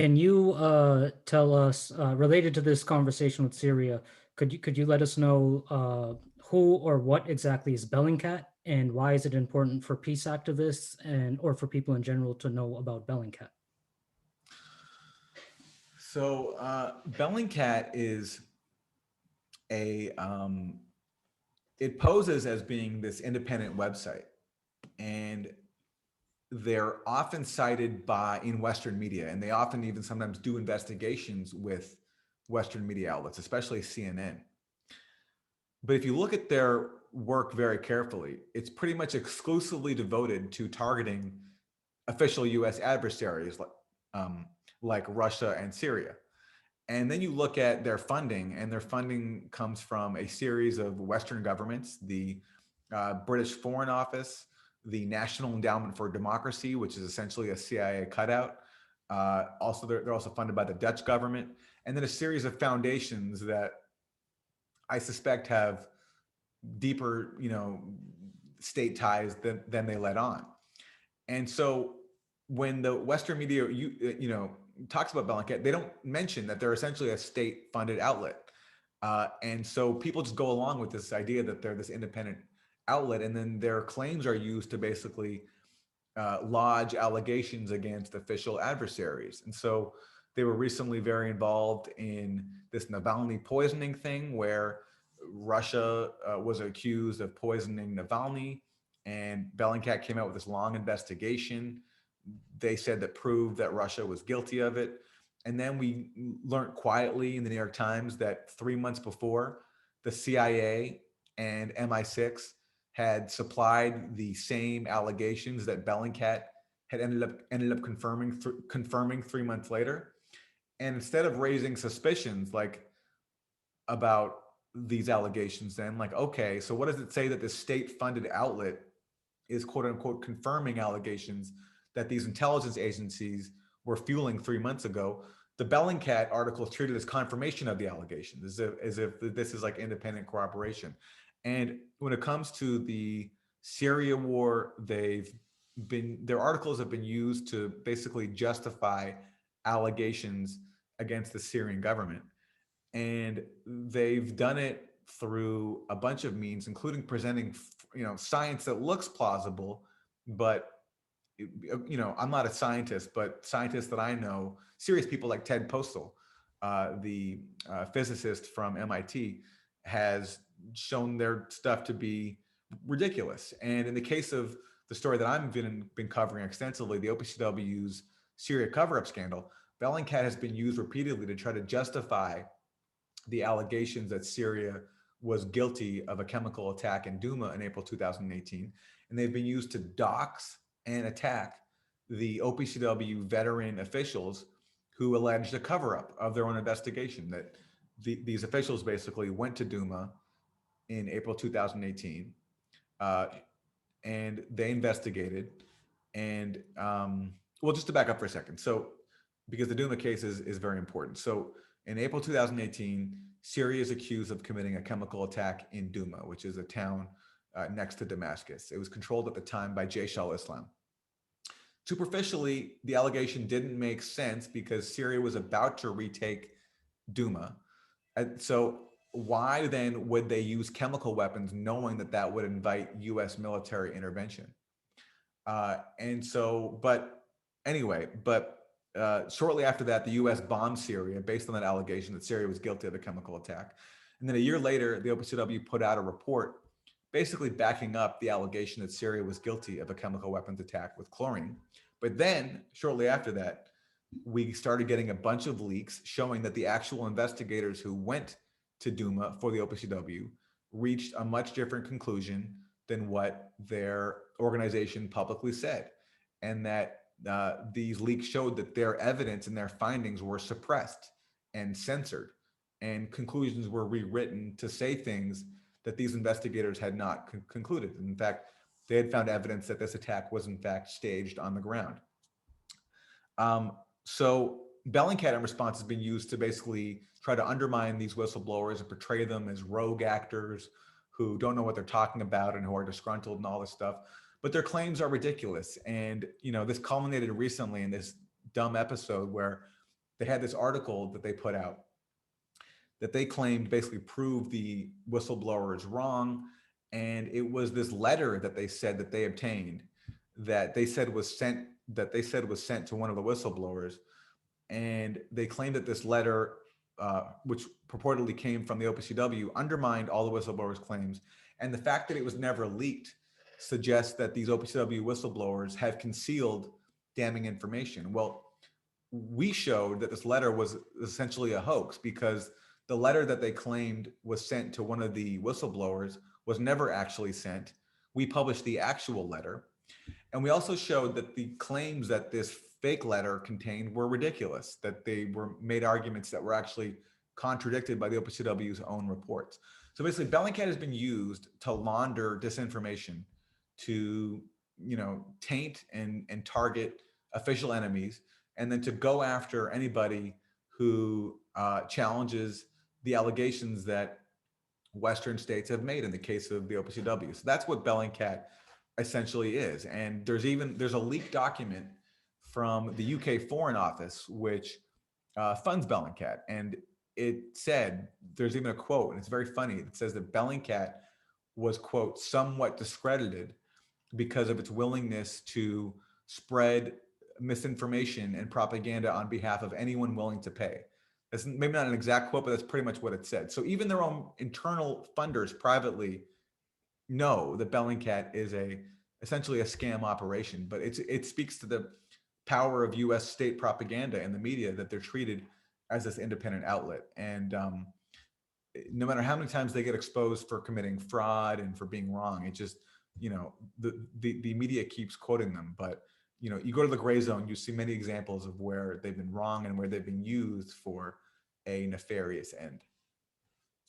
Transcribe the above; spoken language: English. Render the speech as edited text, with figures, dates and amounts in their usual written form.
Can you tell us, related to this conversation with Syria, could you let us know who or what exactly is Bellingcat and why is it important for peace activists and or for people in general to know about Bellingcat? So Bellingcat is a it poses as being this independent website, and they're often cited by in Western media, and they often even sometimes do investigations with Western media outlets, especially CNN. But if you look at their work very carefully, it's pretty much exclusively devoted to targeting official U.S. adversaries um, like Russia and Syria. And then you look at their funding, and their funding comes from a series of Western governments, the British Foreign Office, the National Endowment for Democracy, which is essentially a CIA cutout. Also, they're also funded by the Dutch government, and then a series of foundations that I suspect have deeper, state ties than they let on. And so when the Western media, talks about Bellingcat, they don't mention that they're essentially a state-funded outlet. And so people just go along with this idea that they're this independent outlet, and then their claims are used to basically lodge allegations against official adversaries. And so they were recently very involved in this Navalny poisoning thing, where Russia was accused of poisoning Navalny, and Bellingcat came out with this long investigation. They said that proved that Russia was guilty of it. And then we learned quietly in the New York Times that 3 months before, the CIA and MI6 had supplied the same allegations that Bellingcat had ended up confirming 3 months later. And instead of raising suspicions like about these allegations, then like, okay, so what does it say that this state-funded outlet is quote unquote confirming allegations that these intelligence agencies were fueling 3 months ago? The Bellingcat article is treated as confirmation of the allegations, as if this is like independent corroboration. And when it comes to the Syria war, their articles have been used to basically justify allegations against the Syrian government. And they've done it through a bunch of means, including presenting, science that looks plausible, but I'm not a scientist, but scientists that I know, serious people like Ted Postel, the physicist from MIT, has shown their stuff to be ridiculous. And in the case of the story that I've been covering extensively, the OPCW's Syria cover-up scandal, Bellingcat has been used repeatedly to try to justify the allegations that Syria was guilty of a chemical attack in Douma in April 2018, and they've been used to dox and attack the OPCW veteran officials who alleged a cover-up of their own investigation. That these officials basically went to Douma in April 2018, uh, and they investigated. And well, just to back up for a second, so because the Douma case is very important. So in April 2018, Syria is accused of committing a chemical attack in Douma, which is a town next to Damascus. It was controlled at the time by Jaish al-Islam. Superficially, the allegation didn't make sense because Syria was about to retake Douma. And so why then would they use chemical weapons knowing that that would invite US military intervention? But anyway, shortly after that, the US bombed Syria based on that allegation that Syria was guilty of a chemical attack. And then a year later, the OPCW put out a report basically backing up the allegation that Syria was guilty of a chemical weapons attack with chlorine. But then, shortly after that, we started getting a bunch of leaks showing that the actual investigators who went to Douma for the OPCW reached a much different conclusion than what their organization publicly said, and that these leaks showed that their evidence and their findings were suppressed and censored, and conclusions were rewritten to say things that these investigators had not concluded. In fact, they had found evidence that this attack was in fact staged on the ground. So Bellingcat in response has been used to basically try to undermine these whistleblowers and portray them as rogue actors who don't know what they're talking about and who are disgruntled and all this stuff. But their claims are ridiculous. And, this culminated recently in this dumb episode where they had this article that they put out that they claimed basically proved the whistleblowers wrong. And it was this letter that they said that they obtained that they said was sent to one of the whistleblowers. And they claimed that this letter, which purportedly came from the OPCW, undermined all the whistleblowers' claims. And the fact that it was never leaked suggests that these OPCW whistleblowers have concealed damning information. Well, we showed that this letter was essentially a hoax because the letter that they claimed was sent to one of the whistleblowers was never actually sent. We published the actual letter. And we also showed that the claims that this fake letter contained were ridiculous, that they were made arguments that were actually contradicted by the OPCW's own reports. So basically, Bellingcat has been used to launder disinformation, to taint and target official enemies, and then to go after anybody who challenges the allegations that Western states have made in the case of the OPCW. So that's what Bellingcat essentially is. And there's a leaked document from the UK Foreign Office which funds Bellingcat, and it said there's even a quote, and it's very funny. It says that Bellingcat was, quote, somewhat discredited because of its willingness to spread misinformation and propaganda on behalf of anyone willing to pay. That's maybe not an exact quote, but that's pretty much what it said. So even their own internal funders privately know that Bellingcat is essentially a scam operation. But it speaks to the power of U.S. state propaganda and the media, that they're treated as this independent outlet. And no matter how many times they get exposed for committing fraud and for being wrong, it just, the media keeps quoting them. But you go to the gray zone, you see many examples of where they've been wrong and where they've been used for a nefarious end.